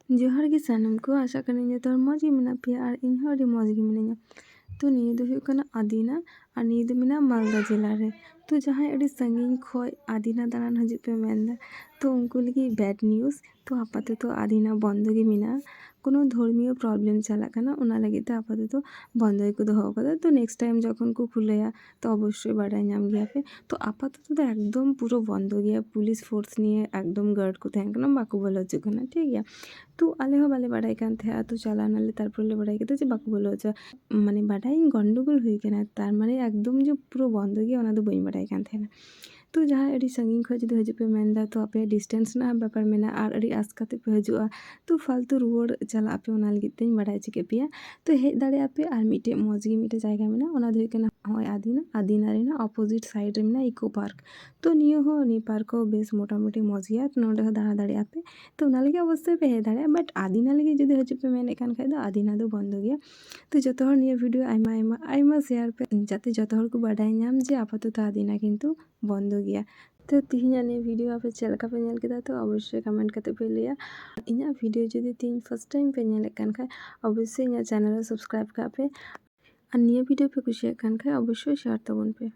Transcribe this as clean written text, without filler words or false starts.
ᱡᱚᱦᱟᱨ ᱜᱮ ᱥᱟᱱᱟᱢ ᱠᱚ ᱟᱥᱟ ᱠᱟᱹᱱᱟᱹᱧ ᱡᱚᱛᱚ ᱦᱚᱲ ᱢᱚᱡᱽ ᱜᱮ ᱢᱮᱱᱟᱜ ᱯᱮᱭᱟ ᱟᱨ ᱤᱧᱦᱚᱸ ᱟᱹᱰᱤ ᱢᱚᱡᱽ ᱜᱮ ᱢᱤᱱᱟᱹᱧᱟ। ᱛᱚ ᱱᱤᱭᱟᱹ ᱫᱚ ᱦᱩᱭᱩᱜ ᱠᱟᱱᱟ ᱟᱹᱫᱤᱱᱟ ᱟᱨ ᱱᱤᱭᱟᱹ ᱫᱚ ᱢᱮᱱᱟᱜᱼᱟ ᱢᱟᱞᱫᱟ ᱡᱮᱞᱟ ᱨᱮ। ᱛᱚ ᱡᱟᱦᱟᱸᱭ ᱟᱹᱰᱤ ᱥᱟᱺᱜᱤᱧ ᱠᱷᱚᱡ ᱟᱹᱫᱤᱱᱟ ᱫᱟᱬᱟᱱ ᱦᱤᱡᱩᱜ ᱯᱮ ᱢᱮᱱᱫᱟ ᱛᱚ ᱩᱱᱠᱩ ᱞᱟᱹᱜᱤᱫ ᱵᱮᱰ ᱱᱤᱭᱩᱡᱽ। ᱛᱚ ᱟᱯᱟᱛᱚᱛᱚ ᱟᱹᱫᱤᱱᱟ ᱵᱚᱱᱫᱚ ᱜᱮ ᱢᱮᱱᱟᱜᱼᱟ। কোনো ধর্মীয় প্রবলেম চালাক কানা ওনা লাগি তে আপাতত বন্ধই কো দোহো কাদা। তো নেক্সট টাইম যখন কো খুলেয়া তো অবশ্যই বাড়াই নাম গিয়া পে। তো আপাতত তো একদম পুরো বন্ধ গিয়া পুলিশ ফোর্স নিয়ে একদম গার্ড কো থাকেন কানা বাকু বলা হচ্ছে কানা ঠিক গিয়া। তো আলে হো বালে বাড়াই কান থে তো চালা নালে তারপর লে বাড়াই কেতে যে বাকু বলা হচ্ছে মানে বাড়াই গন্ডগোল হই কানা তার মানে একদম যে পুরো বন্ধ গিয়া ওনা দো বই বাড়াই কান থে না। तो जहाँ अड़ी संगीन खो जुदी हजू पे मेनदा तो आपे डिस्टेंस ना बेपार मेना और अड़ी आसकाते पे हजूआ तो फालतू रुआड़ चला पे ओना लगित तेñ बाड़ाय चिके पेया। तो हेज दाड़े आपे और मिटे मौज गे मिटे जायगा मेना ओना दो हुयु कना आदिना रेना अपोजिट साइड रे मेना इको पार्क। तो नियो हो नि पार्क हो बेस मोटामुटी मौज गया तो नोडे हो दाड़ा दाड़े आपे तो ओना लगे अवश्य पे हेज दाड़े बट आदिना लगे जुदी हजू पे मेने कान खाय दो आदिना दो बंद गया। तो जतो हर नियो वीडियो आयमा शेयर पे जाते जतो हर को बाड़ाय नाम जे आपातत आदिना किन्तु बंद गया। तो तिहिना ने वीडियो आपे चलका पे नेल केदा तो अवश्य कमेंट करते पे लिया। इना वीडियो जुदी तीन फर्स्ट टाइम पे नेल कान खाय अवश्य इना चैनल सब्सक्राइब का पे और निया वीडियो पे कुछ कान खाय अवश्य शेयर तबन पे।